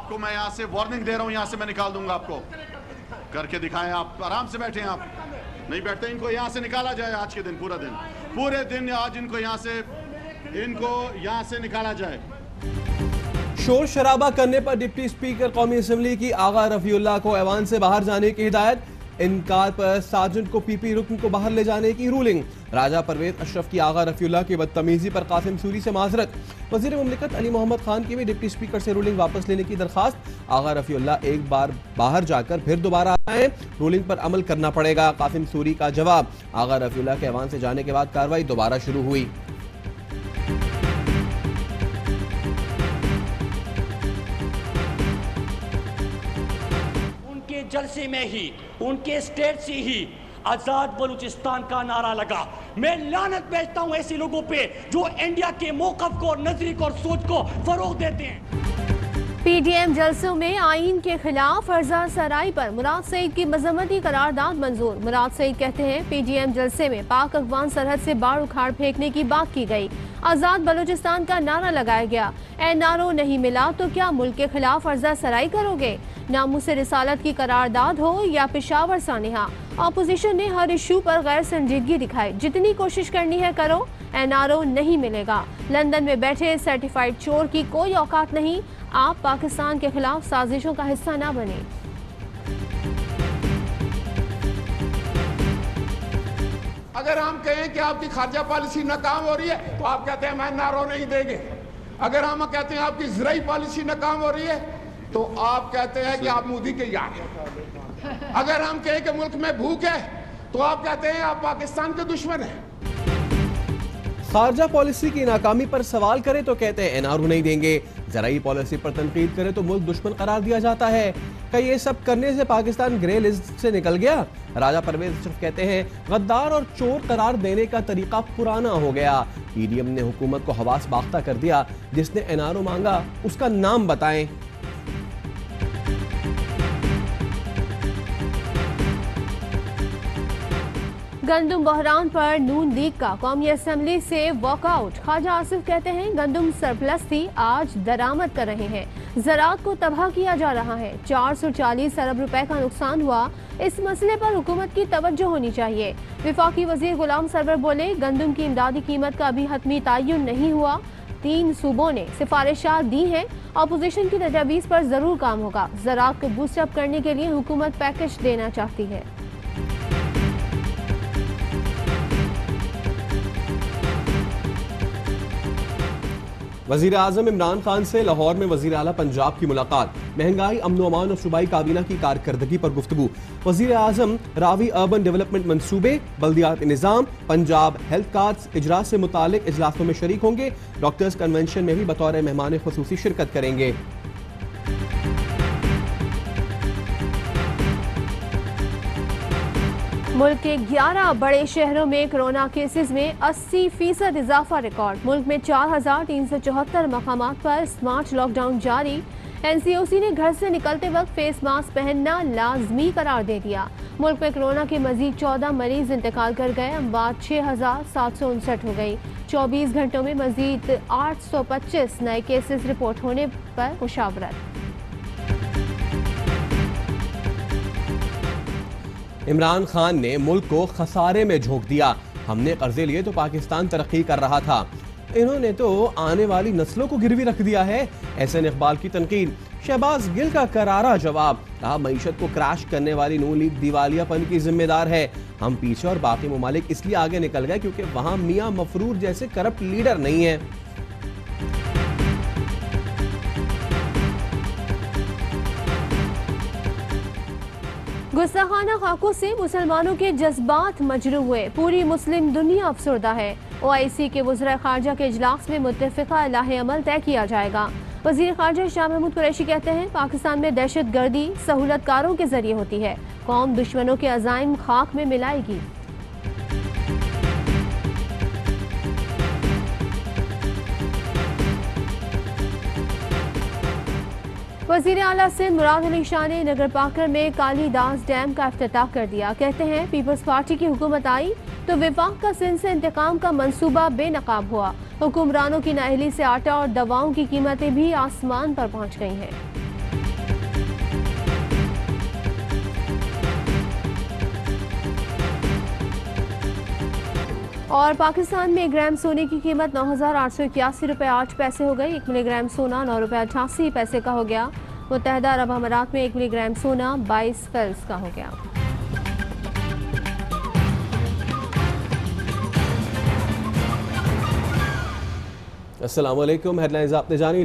आपको मैं यहाँ से वार्निंग दे रहा हूँ, यहाँ से मैं निकाल दूंगा आपको। करके दिखाएं, आप आराम से बैठे हैं। आप नहीं बैठते, इनको यहाँ से निकाला जाए आज के दिन, पूरे दिन आज इनको यहाँ से निकाला जाए। शोर शराबा करने पर डिप्टी स्पीकर कौमी असेंबली की आगा रफीउल्लाह को ऐवान से बाहर जाने की हिदायत। इनकार पर सार्जेंट को पीपी रुकन को बाहर ले जाने की रूलिंग। राजा परवेज अशरफ की आगा रफीउल्लाह की बदतमीजी पर कासिम सूरी से माजरत। वजीर मुमलिकत अली मोहम्मद खान की भी डिप्टी स्पीकर से रूलिंग वापस लेने की दरखास्त। आगा रफीउल्लाह एक बार बाहर जाकर फिर दोबारा आए, रूलिंग पर अमल करना पड़ेगा। कासिम सूरी का जवाब। आगा रफीउल्लाह के ऐवान से जाने के बाद कार्रवाई दोबारा शुरू हुई। जलसे में ही, उनके स्टेट से ही आजाद बलूचिस्तान का नारा लगा। मैं लानत भेजता हूं ऐसे लोगों पे जो इंडिया के मौक़िफ़ को, नजरिए को और सोच को फरोग देते हैं। पीडीएम जलसों में आईन के खिलाफ फरजाद सराई पर मुराद सईद की मजम्मती करारदाद मंजूर। मुराद सईद कहते हैं पीडीएम जलसे में पाक अफगान सरहद से बाढ़ उखाड़ फेंकने की बात की गई, आजाद बलूचिस्तान का नारा लगाया गया। एनआरओ नहीं मिला तो क्या मुल्क के खिलाफ फरजाद सराई करोगे? नामूस रिसालत की करारदाद हो या पेशावर सानिहा, ऑपोजिशन ने हर इशू पर गैर संजीदगी दिखाई। जितनी कोशिश करनी है करो, एनआरओ नहीं मिलेगा। लंदन में बैठे सर्टिफाइड चोर की कोई औकात नहीं। आप पाकिस्तान के खिलाफ साजिशों का हिस्सा ना बने। अगर हम कहें कि आपकी खारजा पॉलिसी नाकाम हो रही है तो आप कहते हैं मैं एनआरओ नहीं देंगे। अगर हम कहते हैं आपकी ज़राई पॉलिसी नाकाम हो रही है तो आप कहते हैं कि आप मोदी के यार हैं। अगर हम कहें कि मुल्क में भूख है तो आप कहते हैं आप पाकिस्तान के दुश्मन हैं। खारजा पॉलिसी की नाकामी पर सवाल करे तो कहते हैं एनआरओ नहीं देंगे। ज़राई पॉलिसी पर तनकीद करे तो मुल्क दुश्मन करार दिया जाता है। क्या ये सब करने से पाकिस्तान ग्रे लिस्ट से निकल गया? राजा परवेज अशरफ कहते हैं गद्दार और चोर करार देने का तरीका पुराना हो गया। पीडीएम ने हुकूमत को हवास बाख्ता कर दिया। जिसने एनआरओ मांगा उसका नाम बताएं। गंदुम बहरान पर नून लीग का कौमी असेंबली से वॉकआउट। ख्वाजा आसिफ कहते हैं गंदुम सरप्लस थी, आज दरामद कर रहे हैं। ज़राअत को तबाह किया जा रहा है। 440 अरब रुपए का नुकसान हुआ। इस मसले पर हुकूमत की तवज्जो होनी चाहिए। वफाकी वजीर गुलाम सरवर बोले गंदुम की इमदादी कीमत का अभी हतमी तयन नहीं हुआ। 3 सूबों ने सिफारिशात दी हैं। अपोजिशन की तजावीज़ पर जरूर काम होगा। ज़राअत को बूस्टअप करने के लिए हुकूमत पैकेज देना चाहती है। वजीर आजम इमरान खान से लाहौर में वजीर आला पंजाब की मुलाकात। महंगाई, अमन अमान और सूबाई काबीना की कारकर्दगी पर गुफ्तगू। वजीर आजम रावी अर्बन डेवलपमेंट मंसूबे, बल्दियात निज़ाम, पंजाब हेल्थ कार्ड्स इजरा से मुतालिक इजलासों में शरीक होंगे। डॉक्टर्स कन्वेंशन में भी बतौर मेहमान खुसूसी शिरकत करेंगे। मुल्क के 11 बड़े शहरों में कोरोना केसेस में 80% इजाफा रिकॉर्ड। मुल्क में 4374 मकामात पर स्मार्ट लॉकडाउन जारी। एनसीओसी ने घर से निकलते वक्त फेस मास्क पहनना लाजमी करार दे दिया। मुल्क में कोरोना के मजीद 14 मरीज इंतकाल कर गए। अमवात 6759 हो गई। 24 घंटों में मजीद 825 नए केसेस रिपोर्ट होने पर मुशावरत। इमरान खान ने मुल्क को खसारे में झोंक दिया। हमने कर्जे लिए तो पाकिस्तान तरक्की कर रहा था, इन्होंने तो आने वाली नस्लों को गिरवी रख दिया है। एहसन इकबाल की तनकीद। शहबाज गिल का करारा जवाब। कहा मईशत को क्रैश करने वाली नून लीग दिवालियापन की जिम्मेदार है। हम पीछे और बाकी ममालिक इसलिए आगे निकल गए क्योंकि वहां मियां मफरूर जैसे करप्ट लीडर नहीं है। गुस्ताखाना खाकों से मुसलमानों के जज्बात मजरू हुए। पूरी मुस्लिम दुनिया अफसरदा है। ओआईसी के वज़ीर ख़ारजा के इजलास में मुत्तफ़िक़ा लाहे अमल तय किया जाएगा। वज़ीर ख़ारजा शाह महमूद कुरैशी कहते हैं पाकिस्तान में दहशत गर्दी सहूलतकारों के जरिए होती है। कौम दुश्मनों के अज़ाइम खाक में मिलाएगी। वज़ीर आला सिंध मुराद अली शाह ने नगर पाकर में कालीदास डैम का इफ्तिताह कर दिया। कहते हैं पीपल्स पार्टी की हुकूमत आई तो विफाक का सिंध से इंतकाम का मंसूबा बेनकाब हुआ। हुक्मरानों की नाअहली से आटा और दवाओं की कीमतें भी आसमान पर पहुंच गई हैं। और पाकिस्तान में 1 ग्राम सोने की कीमत 9,881 रुपये 8 पैसे हो गई। 1 मिलीग्राम सोना 9 रुपये 88 पैसे का हो गया। मुत्तहदा अरब अमारात में 1 मिलीग्राम सोना 22 फेल्स का हो गया। अस्सलाम वालेकुम। हेडलाइंस आपने जानी।